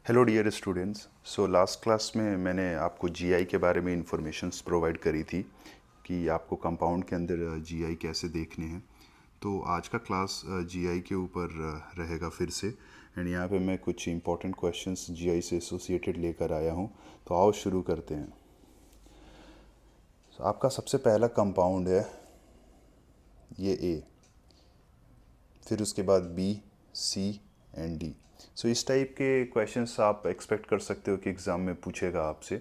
Hello dear students. So last class में मैंने आपको जीआई के बारे में इंफॉर्मेशंस प्रोवाइड करी थी कि आपको कंपाउंड के अंदर जीआई कैसे देखने हैं। तो आज का क्लास जीआई के ऊपर रहेगा फिर से। एंड यहाँ पे मैं कुछ इंपॉर्टेंट क्वेश्चंस जीआई से एसोसिएटेड लेकर आया हूँ। तो आओ शुरू करते हैं। आपका सबसे पहला कंपाउंड है ये ए, फिर उसके बाद बी, सी एंड डी। सो इस टाइप के क्वेश्चंस आप एक्सपेक्ट कर सकते हो कि एग्ज़ाम में पूछेगा आपसे।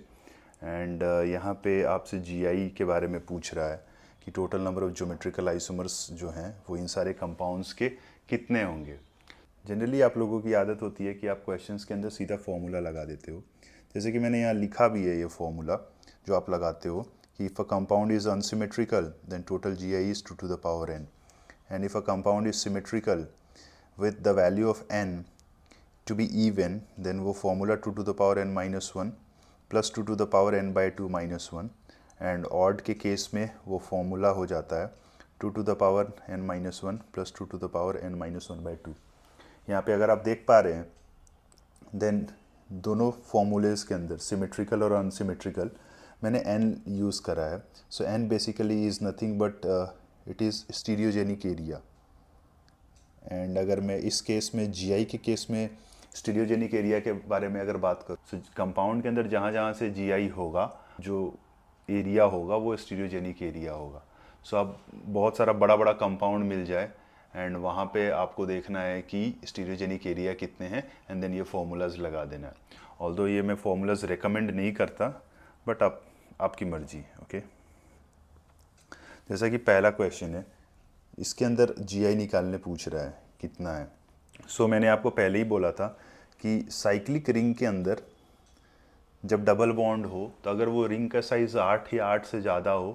एंड यहाँ पे आपसे जीआई के बारे में पूछ रहा है कि total number of geometrical isomers जो हैं वो इन सारे कंपाउंड्स के कितने होंगे। जनरली आप लोगों की आदत होती है कि आप क्वेश्चंस के अंदर सीधा फॉर्मूला लगा देते हो, जैसे कि मैंने यहाँ लिखा भी है ये फॉर्मूला जो आप लगाते हो कि if a compound is unsymmetrical then total GI is 2 to the power n, and if a compound is symmetrical with the value of n to be even, then वो formula 2 to the power n minus 1 plus 2 to the power n by 2 minus 1, and odd के case में वो formula हो जाता है 2 to the power n minus 1 plus 2 to the power n minus 1 by 2। यहाँ पे अगर आप देख पा रहे हैं देन दोनों फॉर्मूलेज के अंदर सिमेट्रिकल और अनसिमेट्रिकल मैंने n यूज़ करा है। सो n basically is nothing but it is stereogenic area. And अगर मैं इस केस में जीआई के केस में स्टीरियोजेनिक एरिया के बारे में अगर बात करूँ तो कंपाउंड के अंदर जहाँ जहाँ से जीआई होगा जो एरिया होगा वो स्टीरियोजेनिक एरिया होगा। सो अब बहुत सारा बड़ा बड़ा कंपाउंड मिल जाए एंड वहाँ पे आपको देखना है कि स्टीरियोजेनिक एरिया कितने हैं एंड देन ये फार्मूलाज लगा देना है। ऑल्दो ये मैं फार्मूलाज रिकमेंड नहीं करता बट आपकी मर्जी। ओके, जैसा कि पहला क्वेश्चन है इसके अंदर जीआई निकालने पूछ रहा है कितना है। सो मैंने आपको पहले ही बोला था कि साइक्लिक रिंग के अंदर जब डबल बॉन्ड हो तो अगर वो रिंग का साइज़ 8 या 8 से ज़्यादा हो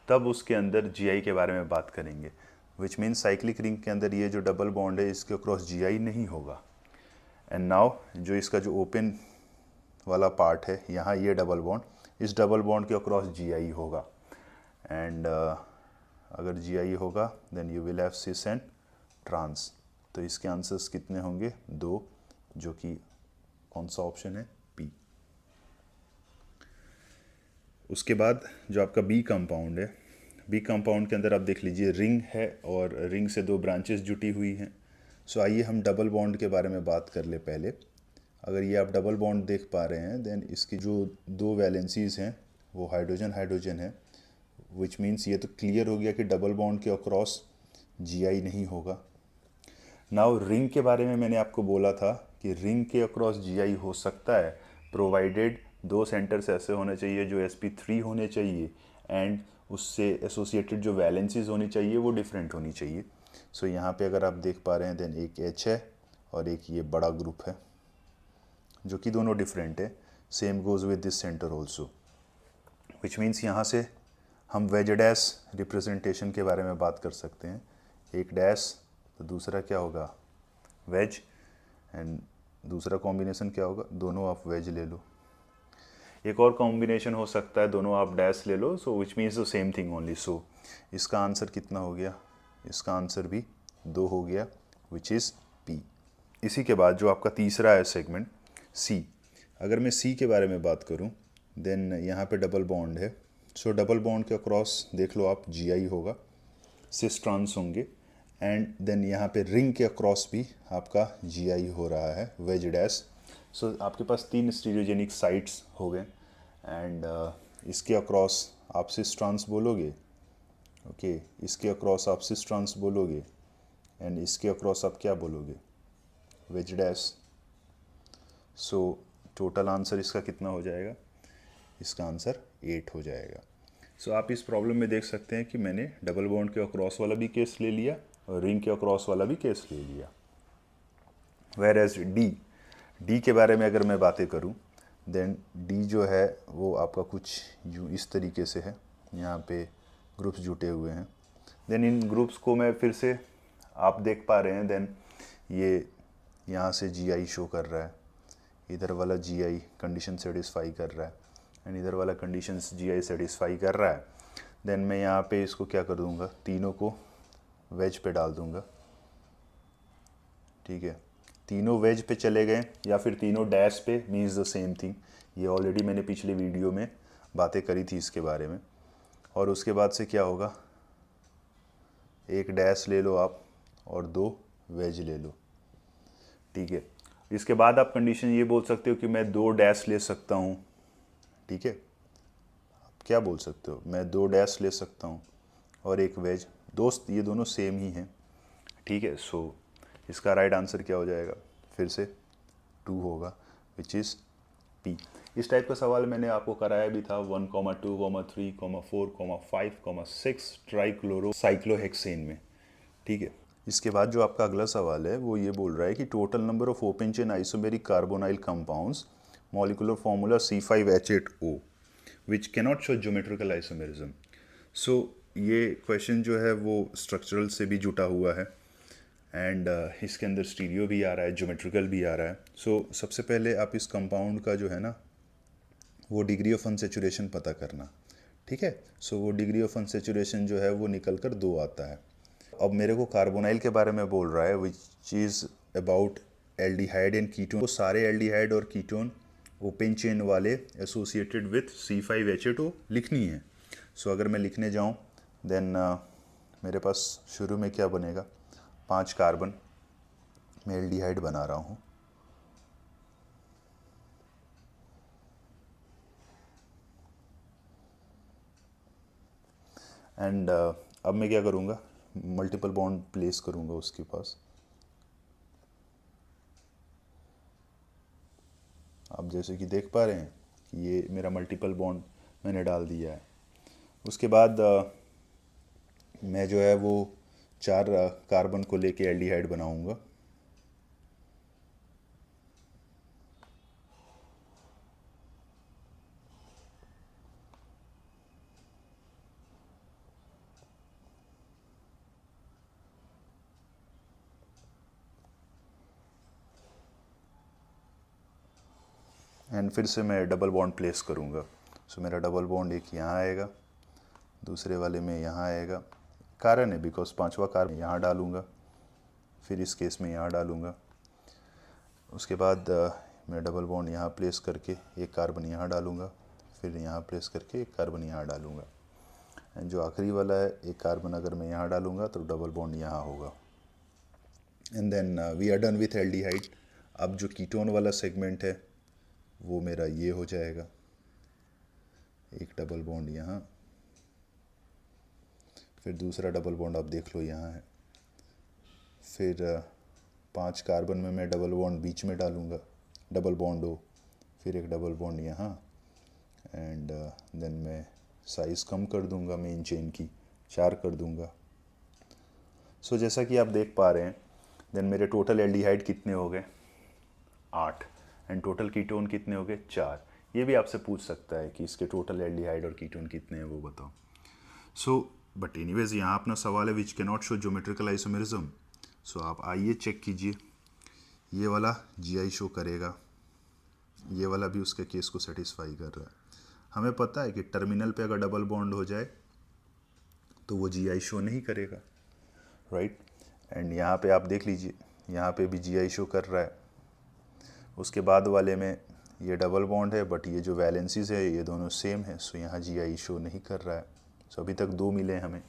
तब उसके अंदर जीआई के बारे में बात करेंगे। विच मीन साइक्लिक रिंग के अंदर ये जो डबल बॉन्ड है इसके अक्रॉस जीआई नहीं होगा। एंड नाउ जो इसका जो ओपन वाला पार्ट है यहाँ ये डबल बॉन्ड, इस डबल बॉन्ड के अक्रॉस जीआई होगा। एंड अगर जीआई होगा then you will have cis and trans. तो इसके आंसर्स कितने होंगे? 2, जो कि कौन सा ऑप्शन है? बी। उसके बाद जो आपका बी कंपाउंड है, बी कंपाउंड के अंदर आप देख लीजिए रिंग है और रिंग से 2 ब्रांचेस जुटी हुई हैं। सो आइए हम डबल बॉन्ड के बारे में बात कर ले पहले। अगर ये आप डबल बॉन्ड देख पा रहे हैं देन इसकी जो 2 वैलेंसीज़ हैं वो हाइड्रोजन हाइड्रोजन है, विच मीन्स ये तो क्लियर हो गया कि डबल बॉन्ड के अक्रॉस जीआई नहीं होगा। नाउ रिंग के बारे में मैंने आपको बोला था कि रिंग के अक्रॉस जीआई हो सकता है प्रोवाइडेड 2 सेंटर्स ऐसे होने चाहिए जो sp3 होने चाहिए एंड उससे एसोसिएटेड जो वैलेंसीज होनी चाहिए वो डिफरेंट होनी चाहिए। सो यहाँ पे अगर आप देख पा रहे हैं देन एक H है और एक ये बड़ा ग्रुप है जो कि दोनों डिफरेंट है। Same goes with this centre also, which means यहाँ से हम वेज डैश रिप्रेजेंटेशन के बारे में बात कर सकते हैं। एक डैश तो दूसरा क्या होगा? वेज। एंड दूसरा कॉम्बिनेशन क्या होगा? दोनों आप वेज ले लो। एक और कॉम्बिनेशन हो सकता है दोनों आप डैश ले लो, so which means the same thing only. So इसका आंसर कितना हो गया? इसका आंसर भी 2 हो गया, विच इज़ पी। इसी के बाद जो आपका तीसरा है सेगमेंट सी। अगर मैं सी के बारे में बात करूं देन यहाँ पे डबल बॉन्ड है। सो डबल बॉन्ड के अक्रॉस देख लो आप जीआई होगा, सिस ट्रांस होंगे एंड देन यहाँ पे रिंग के अक्रॉस भी आपका जीआई हो रहा है, वेज डैश। सो आपके पास 3 स्टीरियोजेनिक साइट्स हो गए एंड इसके अक्रॉस आप सिस ट्रांस बोलोगे, ओके इसके अक्रॉस आप सिस ट्रांस बोलोगे एंड इसके अक्रॉस आप क्या बोलोगे? Veg dash. So total answer इसका कितना हो जाएगा? इसका आंसर 8 हो जाएगा। सो आप इस प्रॉब्लम में देख सकते हैं कि मैंने डबल बॉन्ड के अक्रॉस वाला भी केस ले लिया और रिंग के अक्रॉस वाला भी केस ले लिया। वेर एज डी के बारे में अगर मैं बातें करूं देन डी जो है वो आपका कुछ यूँ इस तरीके से है। यहाँ पे ग्रुप्स जुटे हुए हैं। देन इन ग्रुप्स को मैं फिर से आप देख पा रहे हैं देन ये यहाँ से जीआई शो कर रहा है, इधर वाला जीआई कंडीशन सेटिस्फाई कर रहा है एंड इधर वाला कंडीशंस जीआई सेटिस्फाई कर रहा है। देन मैं यहाँ पे इसको क्या कर दूँगा? तीनों को वेज पे डाल दूँगा, ठीक है। तीनों वेज पे चले गए या फिर तीनों डैश पे, मीन्स द सेम थिंग। ये ऑलरेडी मैंने पिछले वीडियो में बातें करी थी इसके बारे में। और उसके बाद से क्या होगा, एक डैश ले लो आप और 2 वेज ले लो, ठीक है। इसके बाद आप कंडीशन ये बोल सकते हो कि मैं 2 डैश ले सकता हूँ, ठीक है। आप क्या बोल सकते हो, मैं 2 डैश ले सकता हूँ और एक वेज। दोस्त ये दोनों सेम ही हैं, ठीक है। सो इसका राइट आंसर क्या हो जाएगा, फिर से 2 होगा, विच इज़ पी। इस टाइप का सवाल मैंने आपको कराया भी था 1, 2, 3, 4, 5, 6 ट्राइक्लोरो साइक्लोहेक्सेन में, ठीक है। इसके बाद जो आपका अगला सवाल है वो ये बोल रहा है कि total number of open chain isomeric carbonyl compounds molecular formula C5H8O which cannot show geometrical isomerism. So ये क्वेश्चन जो है वो स्ट्रक्चरल से भी जुटा हुआ है एंड इसके अंदर स्टीरियो भी आ रहा है, ज्योमेट्रिकल भी आ रहा है। सो सबसे पहले आप इस कंपाउंड का जो है ना वो डिग्री ऑफ अनसेचुरेशन पता करना, ठीक है। सो वो डिग्री ऑफ अनसेचुरेशन जो है वो निकल कर 2 आता है। अब मेरे को कार्बोनाइल के बारे में बोल रहा है which is about aldehyde and ketone. वो सारे एल्डिहाइड और कीटोन ओपन चेन वाले एसोसिएटेड विथ C5H8O लिखनी है। सो अगर मैं लिखने जाऊँ देन मेरे पास शुरू में क्या बनेगा, 5 कार्बन, मैं एल्डिहाइड बना रहा हूँ, एंड अब मैं क्या करूँगा, मल्टीपल बॉन्ड प्लेस करूँगा उसके पास। आप जैसे कि देख पा रहे हैं कि ये मेरा मल्टीपल बॉन्ड मैंने डाल दिया है। उसके बाद मैं जो है वो 4 कार्बन को लेके एल्डिहाइड बनाऊँगा। एंड फिर से मैं डबल बॉन्ड प्लेस करूँगा। सो मेरा डबल बॉन्ड एक यहाँ आएगा, दूसरे वाले में यहाँ आएगा। कारण है बिकॉज 5वां कार्बन यहाँ डालूँगा, फिर इस केस में यहाँ डालूँगा। उसके बाद मैं डबल बॉन्ड यहाँ प्लेस करके एक कार्बन यहाँ डालूँगा, फिर यहाँ प्लेस करके एक कार्बन यहाँ डालूँगा। एंड जो आखिरी वाला है एक कार्बन अगर मैं यहाँ डालूँगा तो डबल बॉन्ड यहाँ होगा। And then we are done with aldehyde. अब जो कीटोन वाला सेगमेंट है वो मेरा ये हो जाएगा, एक डबल बॉन्ड यहाँ, फिर दूसरा डबल बॉन्ड आप देख लो यहाँ है, फिर 5 कार्बन में मैं डबल बॉन्ड बीच में डालूँगा, डबल बॉन्ड हो, फिर एक डबल बॉन्ड यहाँ, एंड देन मैं साइज़ कम कर दूँगा मेन चेन की, 4 कर दूँगा। सो जैसा कि आप देख पा रहे हैं देन मेरे टोटल एल्डिहाइड कितने हो गए, 8, एंड टोटल कीटोन कितने हो गए, 4। ये भी आपसे पूछ सकता है कि इसके टोटल एल्डिहाइड और कीटोन कितने हैं वो बताओ। सो बट एनीवेज यहाँ अपना सवाल है which cannot show geometrical isomerism. So आप आइए चेक कीजिए, ये वाला GI शो करेगा, ये वाला भी उसके केस को सेटिस्फाई कर रहा है। हमें पता है कि टर्मिनल पे अगर डबल बॉन्ड हो जाए तो वो GI शो नहीं करेगा, राइट। एंड यहाँ पे आप देख लीजिए, यहाँ पे भी GI शो कर रहा है। उसके बाद वाले में ये डबल बॉन्ड है बट ये जो वैलेंसीज है ये दोनों सेम है, सो यहाँ GI शो नहीं कर रहा है। सो अभी तक 2 मिले हमें।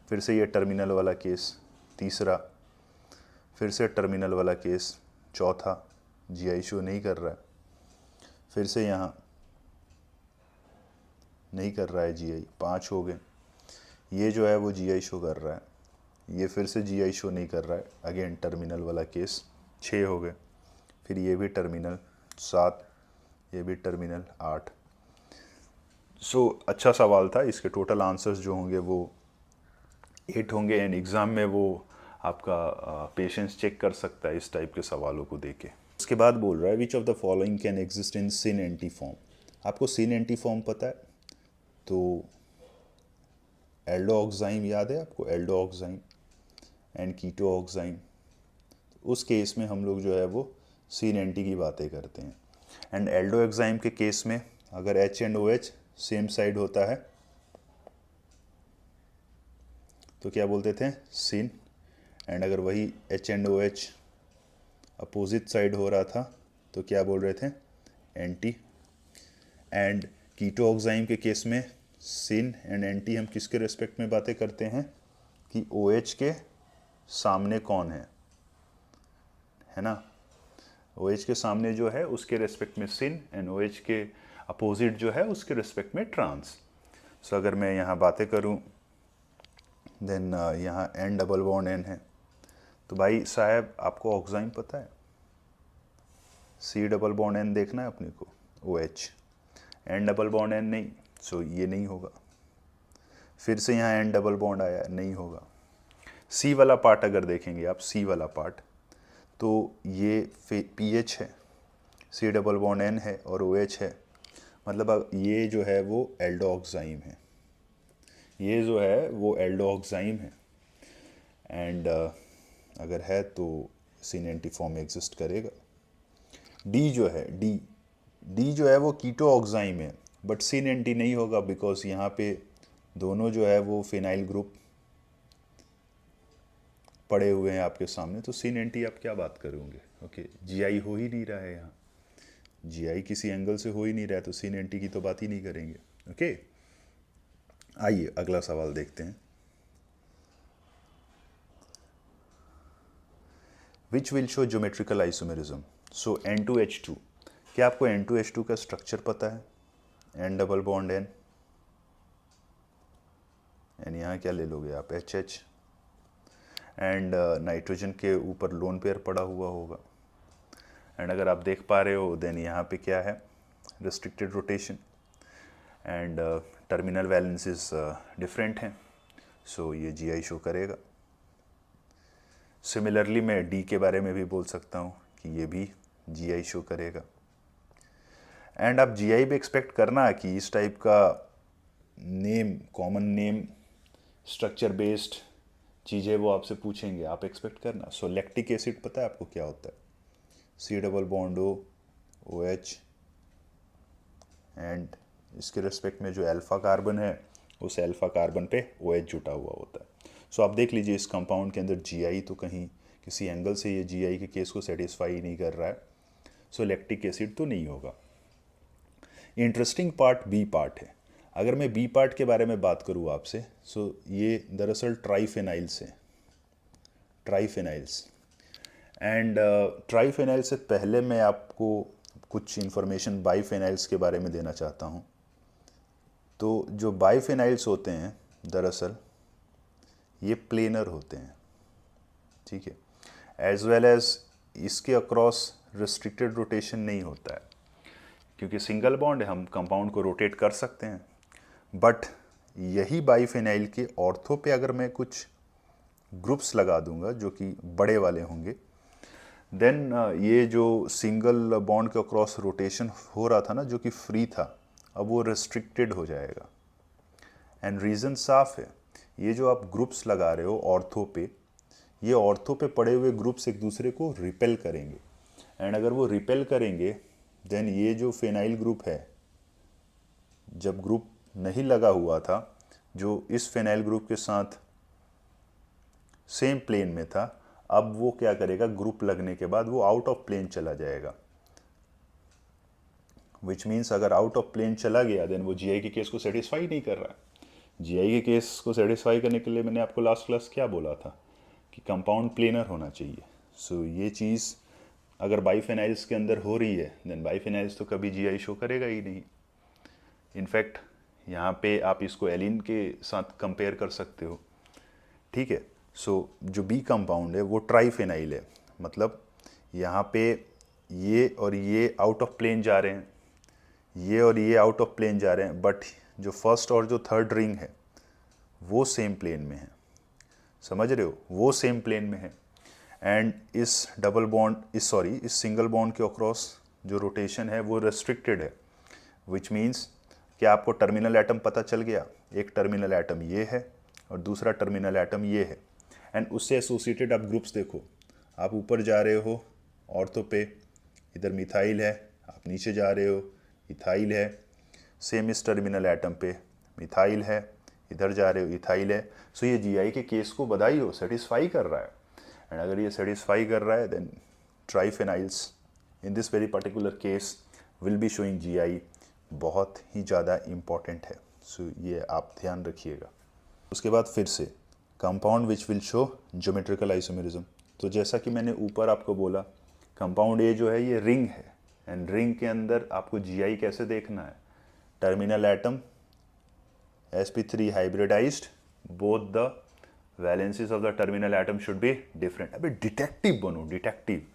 फिर से ये टर्मिनल वाला केस, तीसरा, फिर से टर्मिनल वाला केस, चौथा, GI शो नहीं कर रहा है। फिर से यहाँ नहीं कर रहा है GI, 5 हो गए। ये जो है वो GI शो कर रहा है, ये फिर से GI शो नहीं कर रहा है, अगेन टर्मिनल वाला केस, 6 हो गए। फिर ये भी टर्मिनल, 7, ये भी टर्मिनल, 8। सो अच्छा सवाल था, इसके टोटल आंसर्स जो होंगे वो 8 होंगे। एंड एग्ज़ाम में वो आपका पेशेंस चेक कर सकता है इस टाइप के सवालों को देके। उसके बाद बोल रहा है which of the following can exist in syn anti form. आपको सिन एंटी फॉर्म पता है तो एल्डो ऑक्साइम याद है आपको, aldo oxime and keto oxime. उस केस में हम लोग जो है वो सिन एंटी की बातें करते हैं। एंड एल्डो ऑक्साइम के केस में अगर H and OH same side होता है तो क्या बोलते थे, सिन। एंड अगर वही H and OH opposite side हो रहा था तो क्या बोल रहे थे, एंटी। एंड कीटो ऑक्साइम के केस में सिन एंड एंटी हम किसके रेस्पेक्ट में बातें करते हैं कि OH के सामने कौन है ना, OH के सामने जो है उसके रेस्पेक्ट में सिन एंड OH के अपोजिट जो है उसके रेस्पेक्ट में ट्रांस। सो अगर मैं यहाँ बातें करूँ देन यहाँ N डबल बॉन्ड N है, तो भाई साहब आपको ऑक्साइम पता है, C डबल बॉन्ड N देखना है अपने को, OH, N double bond N नहीं, सो ये नहीं होगा। फिर से यहाँ N डबल बॉन्ड आया, नहीं होगा। C वाला पार्ट अगर देखेंगे आप, C वाला पार्ट, तो ये pH है, C डबल बॉन्ड N है और OH है, मतलब अब ये जो है वो एल्डोक्साइम है, ये जो है वो एल्डोक्साइम है। एंड अगर है तो सिन एंटी फॉर्म में एग्जिस्ट करेगा। D जो है, D जो है वो कीटो ऑक्साइम है, बट सिन एंटी नहीं होगा बिकॉज यहाँ पे दोनों जो है वो फिनाइल ग्रुप पड़े हुए हैं आपके सामने, तो सिन एंटी आप क्या बात करोगे। ओके, GI हो ही नहीं रहा है यहाँ, GI किसी एंगल से हो ही नहीं रहा है, तो सिन एंटी की तो बात ही नहीं करेंगे। ओके, आइए अगला सवाल देखते हैं। Which will show geometrical isomerism. So N2H2, क्या आपको N2H2 का स्ट्रक्चर पता है, N double bond N, and यहाँ क्या ले लोगे आप, HH, एंड नाइट्रोजन के ऊपर लोन पेयर पड़ा हुआ होगा। एंड अगर आप देख पा रहे हो देन यहाँ पे क्या है, restricted rotation and terminal valences different हैं, सो ये GI शो करेगा। सिमिलरली मैं D के बारे में भी बोल सकता हूँ कि ये भी GI शो करेगा। एंड आप GI भी एक्सपेक्ट करना कि इस टाइप का name, common name, structure based चीज़ें वो आपसे पूछेंगे, आप एक्सपेक्ट करना। सो लैक्टिक एसिड पता है आपको क्या होता है, C double bond O, OH, and इसके रेस्पेक्ट में जो अल्फा कार्बन है उस अल्फा कार्बन पे OH जुटा हुआ होता है। सो आप देख लीजिए इस कंपाउंड के अंदर GI तो कहीं किसी एंगल से ये GI के केस को सेटिस्फाई नहीं कर रहा है, सो लैक्टिक एसिड तो नहीं होगा। इंटरेस्टिंग पार्ट B पार्ट है। अगर मैं B पार्ट के बारे में बात करूँ आपसे, सो ये दरअसल ट्राइफेनाइल्स है, ट्राइफेनाइल्स। एंड ट्राइफेनाइल से पहले मैं आपको कुछ इन्फॉर्मेशन बाइफेनाइल्स के बारे में देना चाहता हूँ। तो जो बाइफेनाइल्स होते हैं दरअसल ये प्लेनर होते हैं, ठीक है, एज वेल एज इसके अक्रॉस रिस्ट्रिक्टेड रोटेशन नहीं होता है, क्योंकि सिंगल बॉन्ड है, हम कंपाउंड को रोटेट कर सकते हैं। बट यही बाइफेनाइल के ऑर्थो पे अगर मैं कुछ ग्रुप्स लगा दूंगा जो कि बड़े वाले होंगे, देन ये जो सिंगल बॉन्ड के अक्रॉस रोटेशन हो रहा था ना, जो कि फ्री था, अब वो रिस्ट्रिक्टेड हो जाएगा। एंड रीज़न साफ है, ये जो आप ग्रुप्स लगा रहे हो ऑर्थो पे, ये ऑर्थो पे पड़े हुए ग्रुप्स एक दूसरे को रिपेल करेंगे। एंड अगर वो रिपेल करेंगे देन ये जो फेनाइल ग्रुप है, जब ग्रुप नहीं लगा हुआ था, जो इस फेनाइल ग्रुप के साथ सेम प्लेन में था, अब वो क्या करेगा, ग्रुप लगने के बाद वो आउट ऑफ प्लेन चला जाएगा। विच मीन्स अगर आउट ऑफ प्लेन चला गया देन वो GI के केस को सेटिस्फाई नहीं कर रहा है। GI के केस को सेटिस्फाई करने के लिए मैंने आपको लास्ट क्लास क्या बोला था कि कंपाउंड प्लेनर होना चाहिए। सो ये चीज़ अगर बाइफेनाइल्स के अंदर हो रही है देन बाइफेनाइल्स तो कभी GI शो करेगा ही नहीं। इनफैक्ट यहाँ पे आप इसको एलिन के साथ कंपेयर कर सकते हो, ठीक है। सो जो B कंपाउंड है वो ट्राइफेनाइल है, मतलब यहाँ पे ये और ये आउट ऑफ प्लेन जा रहे हैं, ये और ये आउट ऑफ प्लेन जा रहे हैं, बट जो फर्स्ट और जो थर्ड रिंग है वो सेम प्लेन में है, समझ रहे हो, वो सेम प्लेन में है। एंड इस डबल बॉन्ड इस सिंगल बॉन्ड के अक्रॉस जो रोटेशन है वो रेस्ट्रिक्टेड है, विच मीन्स कि आपको टर्मिनल एटम पता चल गया, एक टर्मिनल एटम ये है और दूसरा टर्मिनल एटम ये है। एंड उससे एसोसिएटेड आप ग्रुप्स देखो, आप ऊपर जा रहे हो ऑर्थो पे, इधर मिथाइल है, आप नीचे जा रहे हो इथाइल है, सेम इस टर्मिनल एटम पे मिथाइल है, इधर जा रहे हो इथाइल है। सो ये GI के केस को बधाई हो, सेटिस्फाई कर रहा है। एंड अगर ये सेटिस्फाई कर रहा है then triphenyls in this very particular case will be showing GI बहुत ही ज़्यादा इम्पॉर्टेंट है, सो ये आप ध्यान रखिएगा। उसके बाद फिर से compound which will show geometrical isomerism. तो जैसा कि मैंने ऊपर आपको बोला, कंपाउंड ए जो है ये रिंग है, एंड रिंग के अंदर आपको GI कैसे देखना है, terminal atom sp3 hybridized, both the valencies of the terminal atom should be different. अबे डिटेक्टिव बनो, डिटेक्टिव।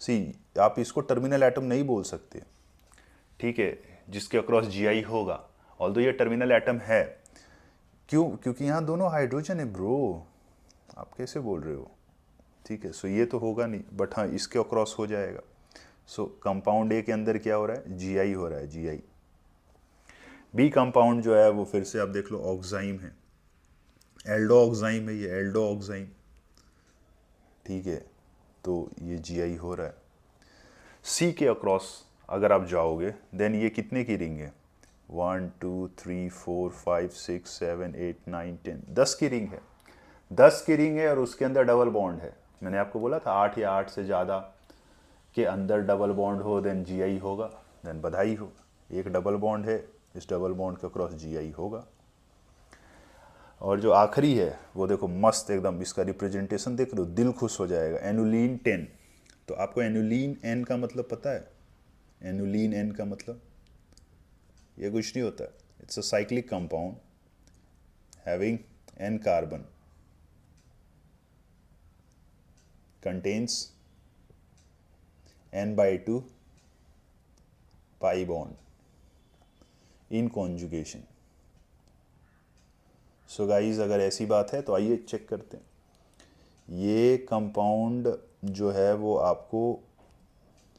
सी आप इसको टर्मिनल एटम नहीं बोल सकते, ठीक है, जिसके अक्रॉस GI होगा, ऑल्दो ये टर्मिनल एटम है। क्यों? क्योंकि यहाँ दोनों हाइड्रोजन है ब्रो, आप कैसे बोल रहे हो, ठीक है। सो ये तो होगा नहीं, बट हाँ इसके अक्रॉस हो जाएगा। सो कंपाउंड ए के अंदर क्या हो रहा है, GI हो रहा है, GI। बी कंपाउंड जो है वो फिर से आप देख लो ऑक्साइम है, एल्डो ऑक्साइम है, ये एल्डो ऑक्साइम, ठीक है, तो ये GI हो रहा है। सी के अक्रॉस अगर आप जाओगे देन ये कितने की रिंग है, 1 2 3 4 5 6 7 8 9 10, 10 की रिंग है, 10 की रिंग है, और उसके अंदर डबल बॉन्ड है। मैंने आपको बोला था 8 या 8 से ज़्यादा के अंदर डबल बॉन्ड हो देन GI होगा, देन बधाई हो। एक डबल बॉन्ड है, इस डबल बॉन्ड के क्रॉस GI होगा। और जो आखिरी है वो देखो मस्त एकदम, इसका रिप्रेजेंटेशन देख लो, दिल खुश हो जाएगा, एनुलीन 10। तो आपको एनुलीन N का मतलब पता है, एनुलीन N का मतलब ये कुछ नहीं होता, it's a cyclic compound having N carbon, contains N/2 pi bond in conjugation। So guys अगर ऐसी बात है तो आइए चेक करते हैं। ये कंपाउंड जो है वो आपको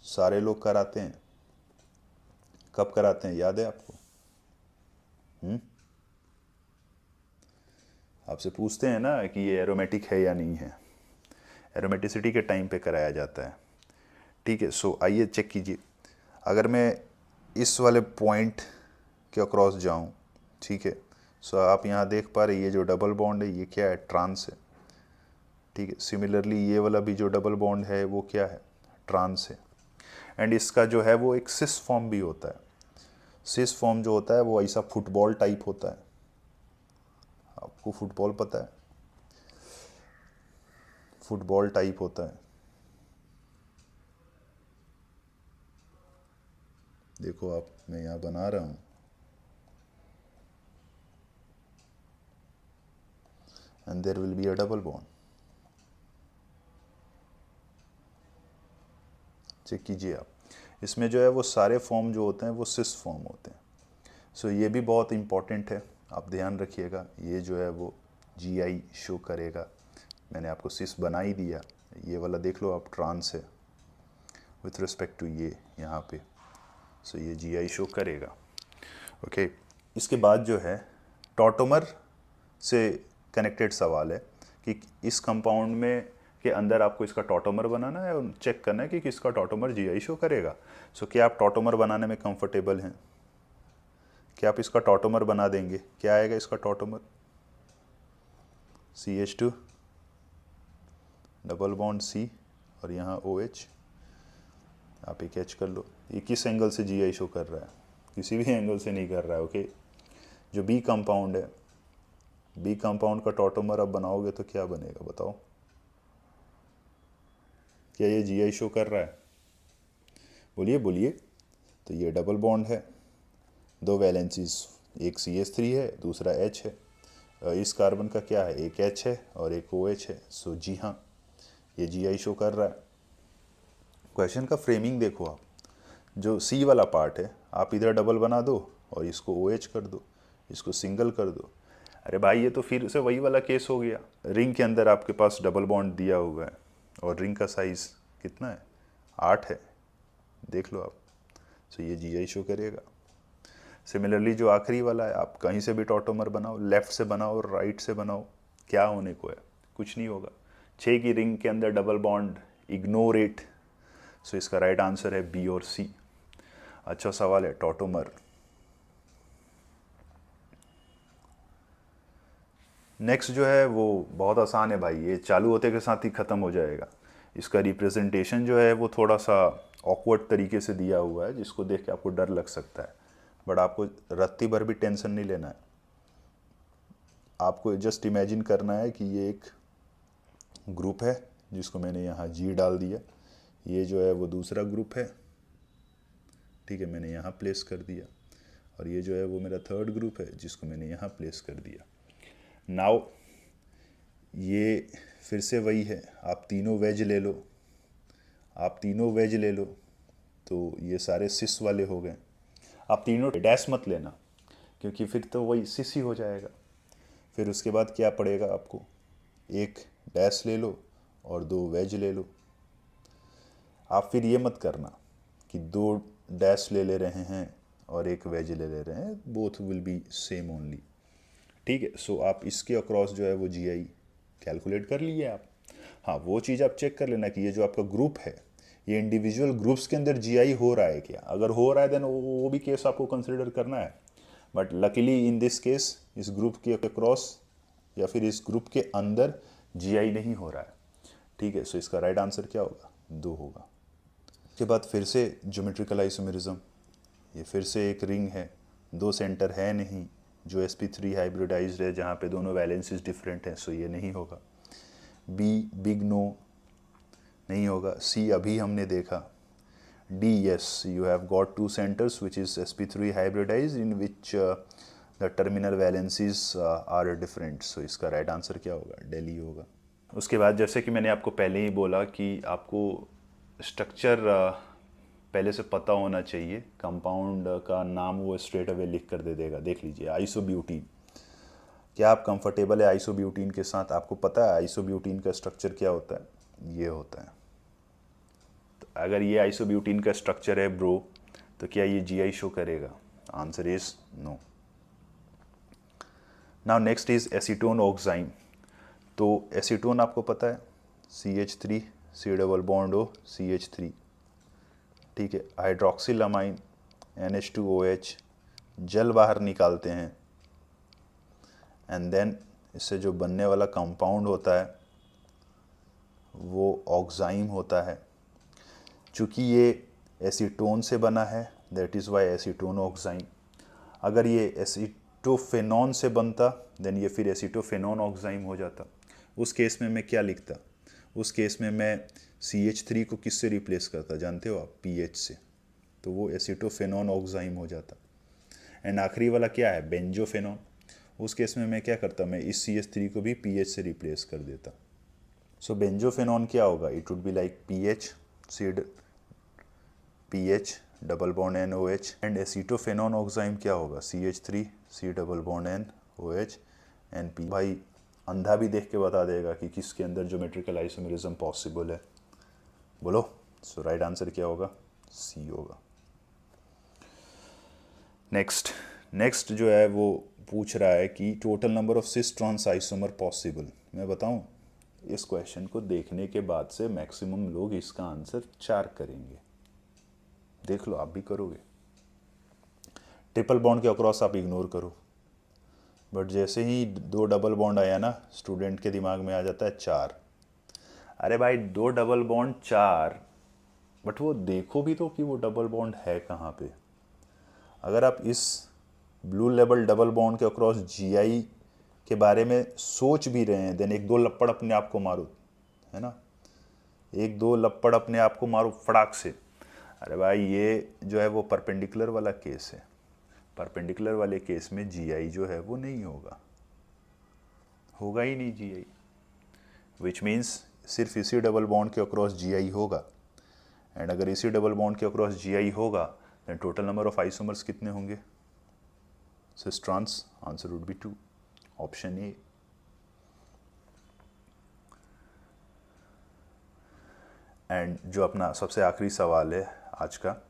सारे लोग कराते हैं, कब कराते हैं याद है आपको? आपसे पूछते हैं ना कि ये एरोमेटिक है या नहीं है, एरोमेटिसिटी के टाइम पे कराया जाता है, ठीक है। सो आइए चेक कीजिए, अगर मैं इस वाले पॉइंट के अक्रॉस जाऊं, ठीक है, सो आप यहाँ देख पा रहे ये जो डबल बॉन्ड है ये क्या है, ट्रांस है, ठीक है। सिमिलरली ये वाला भी जो डबल बॉन्ड है वो क्या है, ट्रांस है। एंड इसका जो है वो एक सिस फॉर्म भी होता है। सिस फॉर्म जो होता है वो ऐसा फुटबॉल टाइप होता है, आपको फुटबॉल पता है, फुटबॉल टाइप होता है, देखो आप, मैं यहाँ बना रहा हूँ, and there will be a double bond। Check कीजिए आप, इसमें जो है वो सारे फॉर्म जो होते हैं वो सिस फॉर्म होते हैं। सो ये भी बहुत इम्पॉर्टेंट है, आप ध्यान रखिएगा। ये जो है वो GI शो करेगा, मैंने आपको सिस बना ही दिया, ये वाला देख लो आप, ट्रांस है विथ रिस्पेक्ट टू ये यहाँ पे, सो ये GI शो करेगा, ओके। इसके बाद जो है टॉटोमर से कनेक्टेड सवाल है कि इस कंपाउंड में के अंदर आपको इसका टॉटोमर बनाना है और चेक करना है कि किसका टॉटोमर GI शो करेगा। सो क्या आप टॉटोमर बनाने में कंफर्टेबल हैं? क्या आप इसका टॉटोमर बना देंगे? क्या आएगा इसका tautomer, CH2 double bond C और यहाँ OH, आप एक H कर लो। ये किस एंगल से GI शो कर रहा है? किसी भी एंगल से नहीं कर रहा है, ओके। जो बी कंपाउंड है, बी कंपाउंड का टॉटोमर अब बनाओगे तो क्या बनेगा बताओ? क्या ये GI शो कर रहा है? बोलिए बोलिए। तो ये डबल बॉन्ड है, दो वैलेंसीज, एक CH3 है, दूसरा H है। इस कार्बन का क्या है, एक H है और एक OH है। सो जी हाँ, ये GI शो कर रहा है। क्वेश्चन का फ्रेमिंग देखो आप, जो C वाला पार्ट है आप इधर डबल बना दो और इसको OH कर दो, इसको सिंगल कर दो। अरे भाई ये तो फिर से वही वाला केस हो गया, रिंग के अंदर आपके पास डबल बॉन्ड दिया हुआ है और रिंग का साइज़ कितना है, 8 है, देख लो आप। सो ये GI शो करेगा। सिमिलरली जो आखिरी वाला है, आप कहीं से भी टॉटोमर बनाओ, लेफ़्ट से बनाओ, राइट से बनाओ, क्या होने को है, कुछ नहीं होगा। 6 की रिंग के अंदर डबल बॉन्ड, इग्नोर इट। सो इसका राइट आंसर है B और C। अच्छा सवाल है, टॉटोमर। नेक्स्ट जो है वो बहुत आसान है भाई, ये चालू होते के साथ ही ख़त्म हो जाएगा। इसका रिप्रेजेंटेशन जो है वो थोड़ा सा ऑकवर्ड तरीके से दिया हुआ है, जिसको देख के आपको डर लग सकता है, बट आपको रत्ती भर भी टेंशन नहीं लेना है। आपको जस्ट इमेजिन करना है कि ये एक ग्रुप है जिसको मैंने यहाँ जी डाल दिया, ये जो है वो दूसरा ग्रुप है, ठीक है, मैंने यहाँ प्लेस कर दिया, और ये जो है वो मेरा थर्ड ग्रुप है जिसको मैंने यहाँ प्लेस कर दिया। नाउ ये फिर से वही है, आप तीनों वेज ले लो, आप तीनों वेज ले लो, तो ये सारे सिस वाले हो गए। आप तीनों डैश मत लेना, क्योंकि फिर तो वही सिस ही हो जाएगा। फिर उसके बाद क्या पड़ेगा आपको, एक डैश ले लो और दो वेज ले लो। आप फिर ये मत करना कि दो डैश ले रहे हैं और एक वेज ले रहे हैं, both will be same only, ठीक है। सो आप इसके अक्रॉस जो है वो जीआई कैलकुलेट कर लिए आप। हाँ, वो चीज़ आप चेक कर लेना कि ये जो आपका ग्रुप है, ये इंडिविजुअल ग्रुप्स के अंदर जीआई हो रहा है क्या। अगर हो रहा है देन वो भी केस आपको कंसिडर करना है, but luckily in this case इस ग्रुप के अक्रॉस या फिर इस ग्रुप के अंदर जीआई नहीं हो रहा है, ठीक है। सो इसका राइट आंसर क्या होगा, 2 होगा। उसके बाद फिर से ज्योमेट्रिकल आइसोमेरिज्म, ये फिर से एक रिंग है, 2 सेंटर है नहीं, जो sp3 हाइब्रिडाइज्ड है जहाँ पे दोनों वैलेंसीज डिफरेंट हैं, सो ये नहीं होगा। बी बिग नो नहीं होगा। सी अभी हमने देखा। D yes, you have got 2 centers which is sp3 hybridized in which the terminal valencies are different, so इसका राइट आंसर क्या होगा, दिल्ली होगा। उसके बाद जैसे कि मैंने आपको पहले ही बोला कि आपको स्ट्रक्चर पहले से पता होना चाहिए। कंपाउंड का नाम वो स्ट्रेट अवे लिख कर दे देगा। देख लीजिए, आइसोब्यूटीन, क्या आप कंफर्टेबल है आइसोब्यूटीन के साथ? आपको पता है आइसोब्यूटीन का स्ट्रक्चर क्या होता है? ये होता है। तो अगर ये आइसोब्यूटीन का स्ट्रक्चर है ब्रो, तो क्या ये जीआई शो करेगा? Answer is no. Now next is acetone oxime. तो एसीटोन आपको पता है, CH3 C double bond O CH3, ठीक है। हाइड्रोक्सिल अमाइन NH2OH, जल बाहर निकालते हैं, एंड देन इससे जो बनने वाला कंपाउंड होता है वो ऑक्साइम होता है। चूँकि ये एसीटोन से बना है, that is why acetone oxime. अगर ये एसीटोफेनॉन से बनता देन ये फिर एसीटोफेनॉन ऑक्साइम हो जाता। उस केस में मैं क्या लिखता? उस केस में मैं CH3 को किससे रिप्लेस करता जानते हो आप? PH से, तो वो एसीटोफेनॉन ऑक्साइम हो जाता। एंड आखिरी वाला क्या है? बेंजोफेनॉन। उस केस में मैं क्या करता? मैं इस CH3 को भी PH से रिप्लेस कर देता। सो बेंजोफेनॉन क्या होगा? It would be like PH double bond NOH, and acetophenone oxime क्या होगा? CH3 C double bond NOH and P। भाई अंधा भी देख के बता देगा कि किसके अंदर ज्योमेट्रिकल आइसोमेरिज्म पॉसिबल है, बोलो। सो राइट आंसर क्या होगा? C होगा। नेक्स्ट जो है वो पूछ रहा है कि total number of cis trans isomer possible. मैं बताऊं, इस क्वेश्चन को देखने के बाद से मैक्सिमम लोग इसका आंसर 4 करेंगे। देख लो, आप भी करोगे। ट्रिपल बॉन्ड के अक्रॉस आप इग्नोर करो, बट जैसे ही 2 डबल बॉन्ड आया ना, स्टूडेंट के दिमाग में आ जाता है 4। अरे भाई 2 डबल बॉन्ड 4, बट वो देखो भी तो कि वो डबल बॉन्ड है कहाँ पे। अगर आप इस ब्लू लेबल डबल बॉन्ड के अक्रॉस जीआई के बारे में सोच भी रहे हैं, देन 1-2 लपड़ अपने आप को मारो, है ना, 1-2 लपड़ अपने आप को मारो फटाक से। अरे भाई ये जो है वो परपेंडिकुलर वाला केस है। परपेंडिकुलर वाले केस में जीआई जो है वो नहीं होगा, होगा ही नहीं जीआई, विच मीन्स सिर्फ इसी डबल बॉन्ड के अक्रॉस जीआई होगा। एंड अगर इसी डबल बॉन्ड के अक्रॉस जीआई होगा then total number of isomers कितने होंगे? Cis trans, answer would be 2, option A. And जो अपना सबसे आखिरी सवाल है आज का,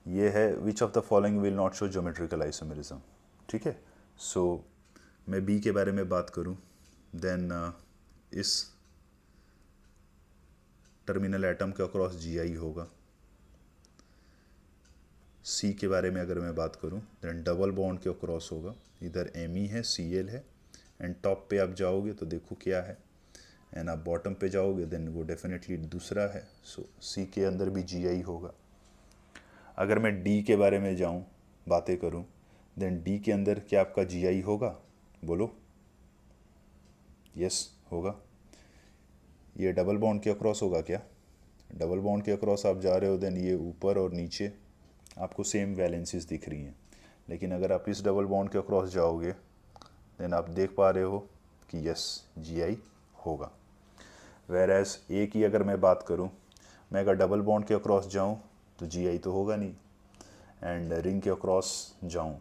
ये है which of the following will not show geometrical isomerism, ठीक है। सो मैं बी के बारे में बात करूं, देन इस टर्मिनल एटम के अक्रॉस जीआई होगा। सी के बारे में अगर मैं बात करूं, देन डबल बॉन्ड के अक्रॉस होगा, इधर Me है, Cl है, एंड टॉप पे आप जाओगे तो देखो क्या है, एंड आप बॉटम पे जाओगे देन वो डेफिनेटली दूसरा है, सो सी के अंदर भी जी आई होगा। अगर मैं डी के बारे में जाऊँ बातें करूँ, देन डी के अंदर क्या आपका जी आई होगा? बोलो। यस होगा। ये डबल बॉन्ड के अक्रॉस होगा क्या? डबल बॉन्ड के अक्रॉस आप जा रहे हो, देन ये ऊपर और नीचे आपको सेम वैलेंसीज दिख रही हैं। लेकिन अगर आप इस डबल बॉन्ड के अक्रॉस जाओगे देन आप देख पा रहे हो कि यस जी आई होगा। वेर एज ए की अगर मैं बात करूं, मैं अगर डबल बॉन्ड के अक्रॉस जाऊं तो जी आई तो होगा नहीं, एंड रिंग के अक्रॉस जाऊं,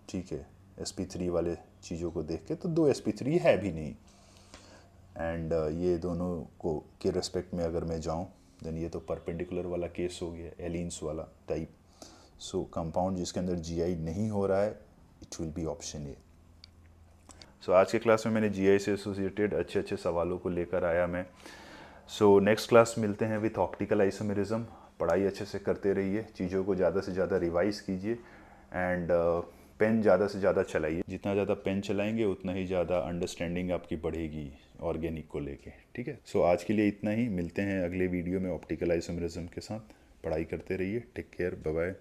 ठीक है, sp3 वाले चीज़ों को देख के तो दो sp3 है भी नहीं, एंड ये दोनों को के रिस्पेक्ट में अगर मैं जाऊं देन ये तो परपेंडिकुलर वाला केस हो गया, एलिन्स वाला टाइप। सो कंपाउंड जिसके अंदर जी आई नहीं हो रहा है, it will be option A. So आज के क्लास में मैंने जी आई से एसोसिएटेड अच्छे अच्छे सवालों को लेकर आया मैं। सो नेक्स्ट क्लास मिलते हैं विथ ऑप्टिकल आइसोमेरिज्म। पढ़ाई अच्छे से करते रहिए, चीज़ों को ज़्यादा से ज़्यादा रिवाइज कीजिए, एंड पेन ज़्यादा से ज़्यादा चलाइए। जितना ज़्यादा पेन चलाएंगे उतना ही ज़्यादा अंडरस्टैंडिंग आपकी बढ़ेगी ऑर्गेनिक को लेके, ठीक है। सो आज के लिए इतना ही, मिलते हैं अगले वीडियो में ऑप्टिकल आइसोमेरिज्म के साथ। पढ़ाई करते रहिए, टेक केयर, बाय बाय।